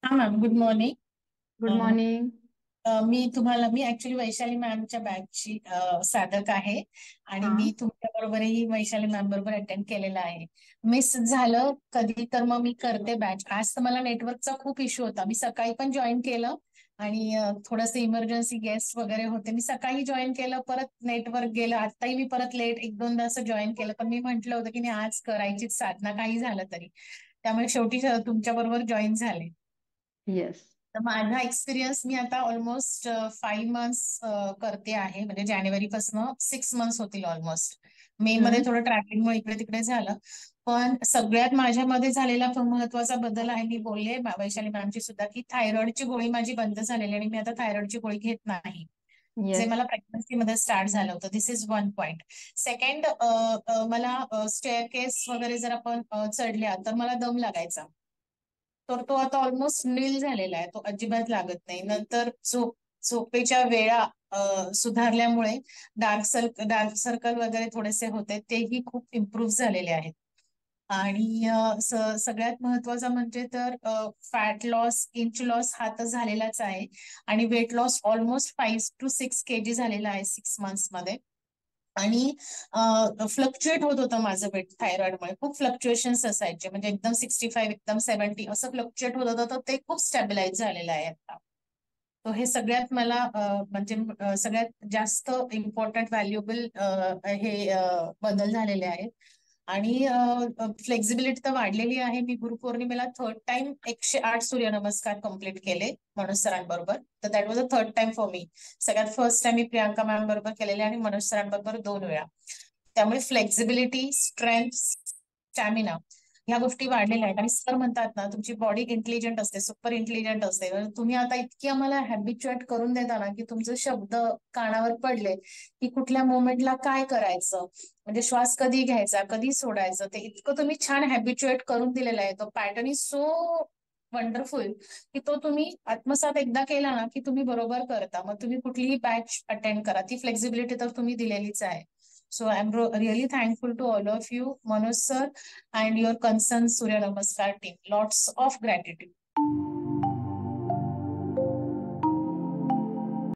हा ma'am, good morning. Good morning. मी actually Vaishali मॅमच्या बॅचची साधक आहे. आणि हा. मी तुमच्या बरोबरही वैशाली मॅम बरोबर अटेंड केलेला आहे. मिस झालं कधी तर मग मी करते बॅच. आज तर मला नेटवर्कचा खूप इश्यू होता. मी सकाळी पण जॉईन केलं आणि थोडंसं इमर्जन्सी गेस्ट वगैरे होते. मी सकाळी जॉईन केलं, परत नेटवर्क गेलं. आताही मी परत लेट एक दोनदा असं जॉईन केलं, पण मी म्हंटल होतं की नाही, आज करायचीच साधना काही झालं तरी. त्यामुळे शेवटी तुमच्या बरोबर जॉईन झाले. येस. तर माझा एक्सपिरियन्स, मी आता ऑलमोस्ट 5 मंथ्स करते आहे. म्हणजे जानेवारीपासून 6 मंथ्स होतील ऑलमोस्ट. मे मध्ये हम्म. थोडं ट्रॅव्हलिंगमुळे इकडे तिकडे झालं. पण सगळ्यात माझ्यामध्ये झालेला महत्वाचा बदल आहे, मी बोलले वैशाली मॅमची सुद्धा, की थायरॉइडची गोळी माझी बंद झालेली आणि मी आता थायरॉइडची गोळी घेत नाही. जे येस. मला प्रेग्नन्सीमध्ये स्टार्ट झालं होतं. दिस इज वन पॉइंट. सेकंड, मला स्टेअर केस वगैरे जर आपण चढल्या तर मला दम लागायचा. तर तो आता ऑलमोस्ट नील झालेला आहे, तो अजिबात लागत नाही. नंतर झोपेच्या वेळा सुधारल्यामुळे डार्क सर्कल वगैरे थोडेसे होते, तेही खूप इम्प्रूव्ह झालेले आहेत. आणि सगळ्यात महत्वाचं म्हणजे तर फॅट लॉस, इंच लॉस हा तर झालेलाच आहे. आणि weight loss almost 5 to 6 kg झालेला आहे 6 मंथ्स मध्ये. आणि फ्लक्च्युएट होत होतं माझं वेट थायरॉइडमुळे. खूप फ्लक्च्युएशन्स असायचे, म्हणजे एकदम 65, एकदम 70 असं फ्लक्च्युएट होत होतं. तर ते खूप स्टॅबिलाईज झालेलं आहे आता. तर हे सगळ्यात मला म्हणजे सगळ्यात जास्त इम्पॉर्टंट व्हॅल्युएबल हे बदल झालेले आहेत. आणि फ्लेक्झिबिलिटी तर वाढलेली आहे. मी गुरुपौर्णिमेला थर्ड टाइम 108 सूर्यनमस्कार कम्प्लीट केले मनोज सरांबरोबर. तर that was a third time for me. सगळ्यात फर्स्ट टाइम मी प्रियांका मॅम बरोबर केलेले आणि मनोज सरांबरोबर 2 वेळा. त्यामुळे फ्लेक्झिबिलिटी, स्ट्रेंथ, स्टॅमिना ह्या गोष्टी वाढलेल्या आहेत. आणि सर म्हणतात ना, तुमची बॉडी इंटेलिजंट असते, सुपर इंटेलिजंट असते. तर तुम्ही आता इतकी आम्हाला हॅबिच्युएट करून देता ना, की तुमचे शब्द कानावर पडले की कुठल्या मोमेंटला काय करायचं, म्हणजे श्वास कधी घ्यायचा, कधी सोडायचं, ते इतकं तुम्ही छान हॅबिच्युएट करून दिलेला आहे. तो पॅटर्न इज सो वंडरफुल, की तो तुम्ही आत्मसात एकदा केला ना, की तुम्ही बरोबर करता. मग तुम्ही कुठलीही बॅच अटेंड करा, ती फ्लेक्झिबिलिटी तर तुम्ही दिलेलीच आहे. So I'm really thankful to all of you, Manoj sir, and your concerned Surya Namaskar team. Lots of gratitude.